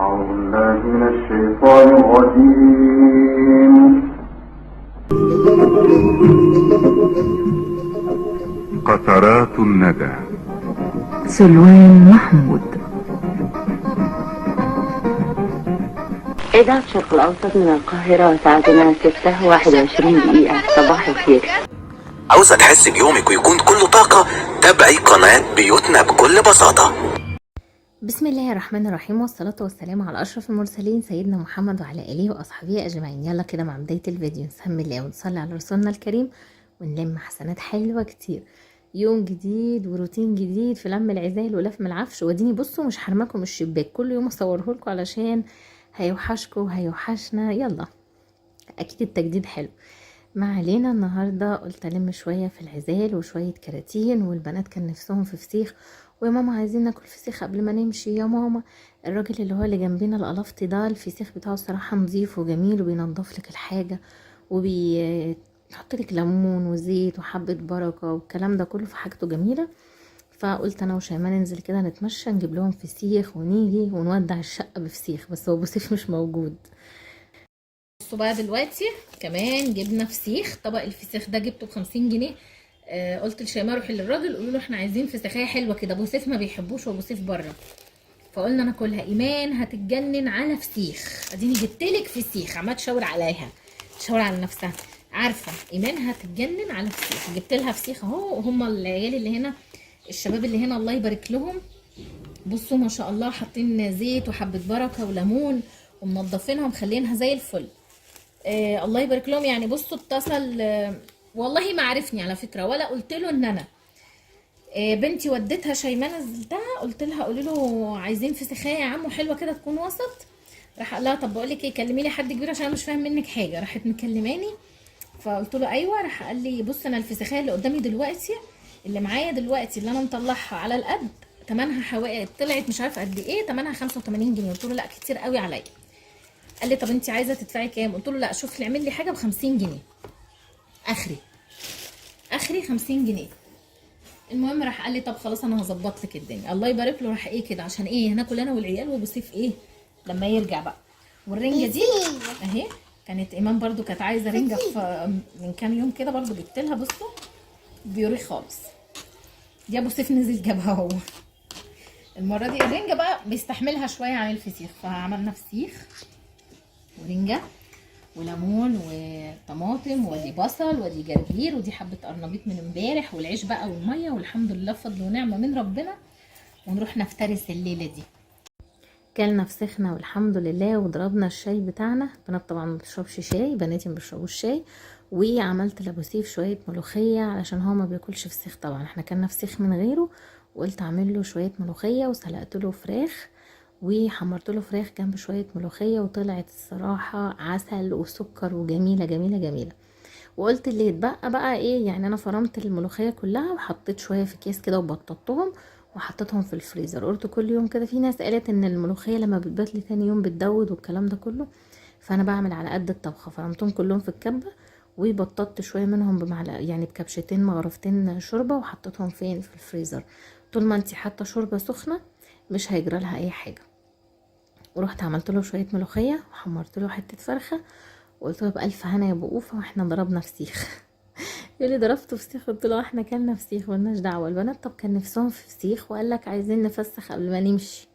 أعوذ بالله من الشيطان الرجيم. قطرات الندى. سلوان محمود. إذاعة الشرق الأوسط من القاهرة، ساعتنا 6:21 دقيقة. صباح الخير. عاوزة تحس بيومك ويكون كله طاقة؟ تابعي قناة بيوتنا بكل بساطة. بسم الله الرحمن الرحيم، والصلاة والسلام على أشرف المرسلين سيدنا محمد وعلى آله وأصحابه أجمعين. يلا كده مع بداية الفيديو نسمي الله ونصلي على رسولنا الكريم ونلم حسنات حلوة كتير. يوم جديد وروتين جديد في لم العزال ولفم العفش. وديني بصوا مش حرمكم الشباك، كل يوم اصورهولكم علشان هيوحشكم وهيوحشنا. يلا اكيد التجديد حلو. ما علينا، النهارده قلت الم شويه في العزال وشويه كراتين، والبنات كان نفسهم في فسيخ، ويا ماما عايزين ناكل فسيخ قبل ما نمشي يا ماما. الراجل اللي هو اللي جنبنا القلفطي ده الفسيخ بتاعه الصراحه نظيف وجميل وبينضف لك الحاجه وبيحط لك ليمون وزيت وحبه بركه والكلام ده كله، في حاجته جميله. فقلت انا وشيماء ننزل كده نتمشى نجيب لهم فسيخ ونيجي ونودع الشقه بفسيخ، بس هو بوسيف مش موجود. بصوا بقى دلوقتي كمان جبنا فسيخ. طبق الفسيخ ده جبته ب50 جنيه. قلت لشيماء روحي للراجل قولوا له احنا عايزين فسيخيه حلوه كده، بوسيف ما بيحبوش وبوسيف بره، فقلنا ناكلها. ايمان هتتجنن على فسيخ، اديني جبتلك فسيخ، عماله تشاور عليها تشاور على نفسها، عارفه ايمان هتتجنن على فسيخ. جبت لها فسيخ اهو. هم العيال اللي هنا، الشباب اللي هنا الله يبارك لهم، بصوا ما شاء الله حاطين زيت وحبه بركه وليمون ومنضفينها ومخلينها زي الفل. الله يبارك لهم. يعني بصوا اتصل والله ما عرفني على فكره، ولا قلت له ان انا بنتي وديتها شيماء نزلتها، قلت لها قولي له عايزين فسيخيه يا عمو حلوه كده تكون وسط. راح قال لها طب بقول لك ايه، كلمي لي حد كبير عشان انا مش فاهم منك حاجه. راحت مكلماني فقلت له ايوه. راح قال لي بص انا الفسيخيه اللي قدامي دلوقتي اللي معايا دلوقتي اللي انا مطلعها على القد ثمنها حوالي طلعت مش عارفه قد ايه، ثمنها 85 جنيه. قلت له لا كتير قوي عليا. قال لي طب انت عايزه تدفعي كام؟ قلت له لا شوف لي اعمل لي حاجه ب50 جنيه، اخري 50 جنيه. المهم راح قال لي طب خلاص انا هظبط لك الدنيا. الله يبارك له. راح ايه كده عشان ايه هناكل انا والعيال وبوسيف ايه لما يرجع بقى. والرنجه دي اهي كانت ايمان برضو كانت عايزه رنجه من كام يوم كده، برضو جبت لها. بصوا بيوري خالص دي ابو سيف نزل جابها هو. المره دي الرنجه بقى بيستحملها شويه عن الفسيخ، فعملنا فسيخ ورنجه وليمون وطماطم ودي بصل ودي جرجير ودي حبه قرنبيط من امبارح والعيش بقى والميه، والحمد لله فضل ونعمه من ربنا. ونروح نفترس الليله دي. كلنا فسخنا والحمد لله، وضربنا الشاي بتاعنا. بنات طبعا ما بتشربش شاي، بناتي ما بيشربوش شاي. وعملت لابو سيف شويه ملوخيه علشان هو ما بياكلش فسيخ طبعا، احنا كلنا فسيخ من غيره، وقلت اعمل له شويه ملوخيه. وسلقت له فراخ وحمرت له فراخ جنب شويه ملوخيه، وطلعت الصراحه عسل وسكر وجميله جميله جميله. وقلت اللي يتبقى بقى ايه، يعني انا فرمت الملوخيه كلها وحطيت شويه في كيس كده وبططتهم وحطيتهم في الفريزر. قلت كل يوم كده، في ناس قالت ان الملوخيه لما بتبات لي تاني يوم بتدود والكلام ده كله، فانا بعمل على قد الطبخه. فرمتهم كلهم في الكبه وبططت شويه منهم بمعلقه، يعني بكبشتين مغرفتين شوربه، وحطيتهم فين في الفريزر. طول ما انتي حاطه شوربه سخنه مش هيجرى لها اي حاجه. ورحت عملت له شويه ملوخيه وحمرت له حته فرخه، وقلت له بألف هنا يا بقوفه واحنا ضربنا فسيخ. يقول لي ضربته فسيخ؟ قلت له احنا كلنا فسيخ مالناش دعوه. البنات طب كان نفسهم في فسيخ وقال لك عايزين نفسخ قبل ما نمشي.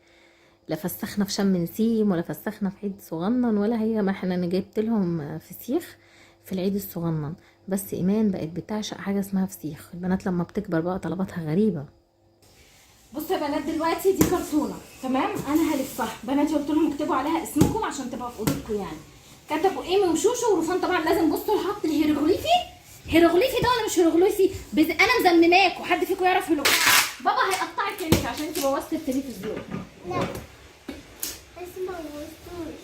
لا فسخنا في شم نسيم ولا فسخنا في عيد صغنن ولا هي، ما احنا انا جبت لهم فسيخ في العيد الصغنن. بس ايمان بقت بتعشق حاجه اسمها فسيخ. البنات لما بتكبر بقى طلباتها غريبه. بصوا يا بنات دلوقتي دي كرتونه تمام، انا هلفها. بناتي قلت لهم اكتبوا عليها اسمكم عشان تبقى في اوضتكم. يعني كتبوا ايمي وشوشو ورفان. طبعا لازم بصوا نحط الهيروغليفي. هيروغليفي ده ولا مش هيروغليفي؟ انا مزمماك وحد فيكم يعرف هيروغليفي؟ بابا هيقطعك عينك عشان انت بوظتي التلفزيون. لا بس ما بوظتوش.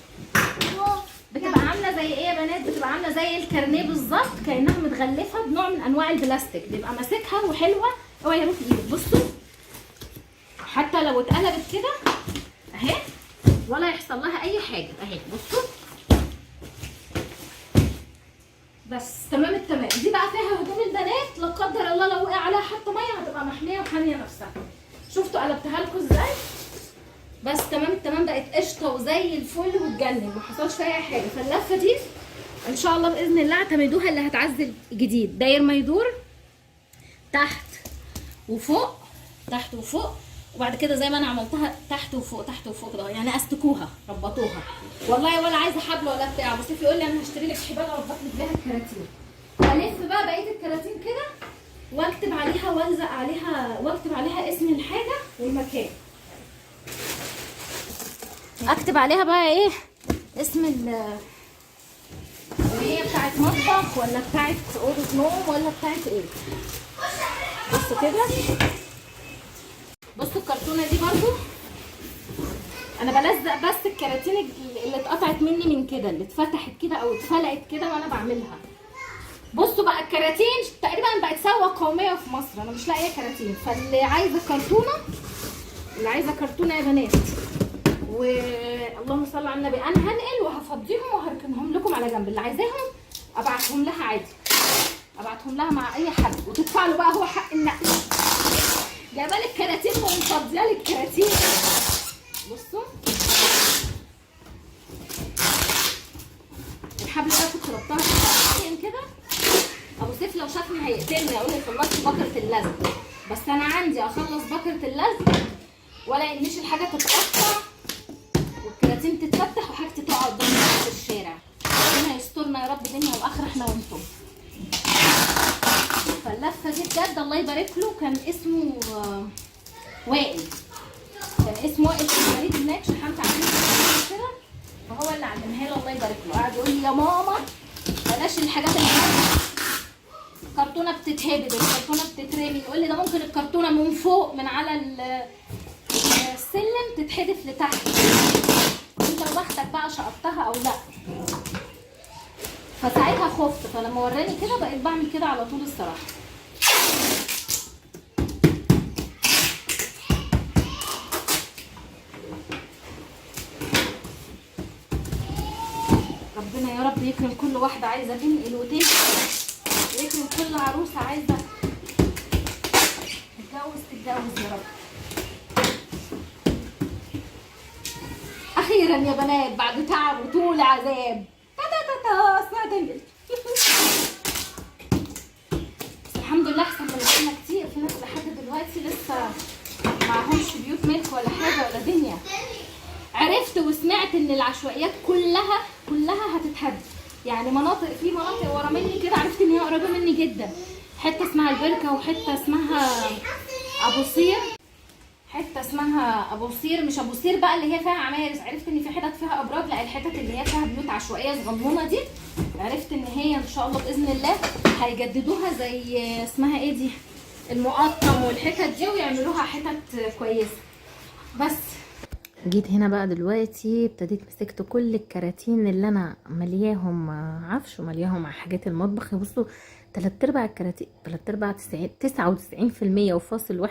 بتبقى عامله زي ايه يا بنات؟ بتبقى عامله زي الكارنيه بالظبط، كانها متغلفه بنوع من انواع البلاستيك، بيبقى ماسكها وحلوه. اوعي يا روحي ايدك. بصوا حتى لو اتقلبت كده اهي ولا يحصل لها اي حاجه اهي. بصوا بس تمام التمام. دي بقى فيها هدوم البنات، لا قدر الله لو وقع عليها حتى ميه هتبقى محميه وحاميه نفسها. شفتوا قلبتها لكم ازاي؟ بس تمام التمام، بقت قشطه نظيفه وزي الفل وتجنن، ما حصلش فيها اي حاجه. فاللفه دي ان شاء الله باذن الله اعتمدوها، اللي هتعزل جديد داير ما يدور تحت وفوق تحت وفوق، وبعد كده زي ما انا عملتها تحت وفوق تحت وفوق كده، يعني استكوها ربطوها. والله ولا عايزه حبل ولا بتاع، بس يقول لي انا هشتري لك حبال اربط لك بيها الكراتين. هلف بقى بقيه الكراتين كده واكتب عليها والزق عليها واكتب عليها اسم الحاجه والمكان. اكتب عليها بقى ايه اسم اللي هي بتاعت مطبخ ولا بتاعت اوضه نوم ولا بتاعت ايه. بصوا كده، بصوا الكرتونه دي برضو انا بلزق بس الكراتين اللي اتقطعت مني من كده، اللي اتفتحت كده او اتفلقت كده وانا بعملها. بصوا بقى الكراتين تقريبا بقت ثروه قوميه في مصر، انا مش لاقيه كراتين. فاللي عايزه كرتونه، اللي عايزه كرتونه يا بنات، واللهم صل على النبي، انا هنقل وهفضيهم وهركنهم لكم على جنب. اللي عايزاهم ابعتهم لها عادي، ابعتهم لها مع اي حد وتدفع له بقى هو حق النقل. جايبه لك كراتين ومفضيه لك كراتين. بصوا الحبل ده كنت ربطها كده، ابو سيف لو شافني هيقتلني، يقول لي خلصت بكره اللزق. بس انا عندي اخلص بكره اللزق ولا انش الحاجه تتقطع والكراتين تتفتح وحاجتي تقع قدام في الشارع. ربنا يسترنا يا رب دنيا واخره احنا وانتم. فاللفه دي بجد الله يبارك له، كان اسمه وائل، كان اسمه وائل في البريد هناك، شحنت عليه كده فهو اللي علمها له الله يبارك له. قعد يقول لي يا ماما بلاش الحاجات اللي الكرتونه بتتهبد، الكرتونه بتترمي. يقول لي ده ممكن الكرتونه من فوق من على السلم تتحدف لتحت، انت لوحدك بقى شقطتها او لا. فساعتها خفت، فلما وراني كده بقيت بعمل كده على طول الصراحه. ربنا يا رب يكرم كل واحده عايزه تنقل وتنقل، ويكرم كل عروسه عايزه تتجوز يا رب. اخيرا يا بنات بعد تعب وطول عذاب اسمها تنقل. بس الحمد لله احسن من اللي كتير. في ناس لحد دلوقتي لسه معهمش بيوت ملك ولا حاجه ولا دنيا. عرفت وسمعت ان العشوائيات كلها هتتهد، يعني في مناطق ورا مني كده عرفت ان هي قريبه مني جدا. حته اسمها البركه وحته اسمها ابو صير، حته اسمها ابو صير مش ابو صير بقى اللي هي فيها عماير. عرفت ان في حتت فيها ابراج، لا الحتت اللي هي فيها بيوت عشوائيه صغنونه دي عرفت ان هي ان شاء الله باذن الله هيجددوها زي اسمها ايه دي المقطم والحتت دي ويعملوها حتت كويسه. بس جيت هنا بقى دلوقتي ابتديت مسكت كل الكراتين اللي انا ملياهم عفش وملياهم حاجات المطبخ. بصوا 3/4 الكراتين، 99% وفاصل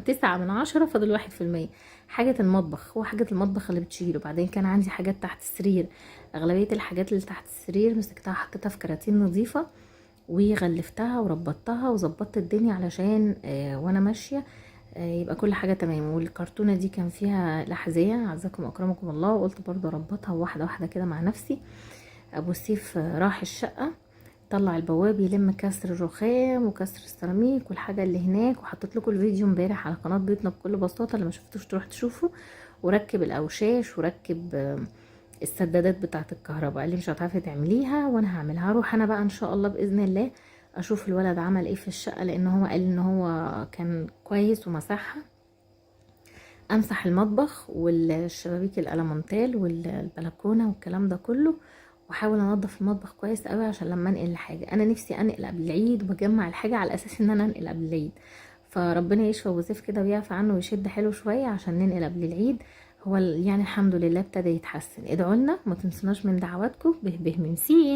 9/10 فاضل 1% حاجة المطبخ. هو حاجة المطبخ اللي بتشيله. بعدين كان عندي حاجات تحت السرير، اغلبية الحاجات اللي تحت السرير مسكتها حطيتها في كراتين نظيفة وغلفتها وربطتها وظبطت الدنيا علشان وانا ماشية يبقى كل حاجة تمام. والكرتونة دي كان فيها الأحذية عزكم أكرمكم الله، وقلت برضو أربطها واحدة واحدة كده مع نفسي. أبو سيف راح الشقة طلع البواب يلم كسر الرخام وكسر السيراميك والحاجة اللي هناك، وحطيت لكم الفيديو امبارح على قناة بيتنا بكل بساطة، اللي ما شفتوش تروح تشوفوا. وركب الأوشاش وركب السدادات بتاعة الكهرباء. اللي مش هتعرفي تعمليها وانا هعملها. اروح انا بقى ان شاء الله باذن الله اشوف الولد عمل ايه في الشقه، لان هو قال ان هو كان كويس ومسحها. امسح المطبخ والشبابيك الالمونتال والبلكونه والكلام ده كله، واحاول انضف المطبخ كويس قوي عشان لما انقل الحاجه. انا نفسي انقل قبل العيد وبجمع الحاجه على اساس ان انا انقل قبل العيد. فربنا يشفى ابو سيف كده ويعفى عنه ويشد حلو شويه عشان ننقل قبل العيد. هو يعني الحمد لله ابتدى يتحسن. ادعوا لنا، ما تنسوناش من دعواتكم. به ميمسين.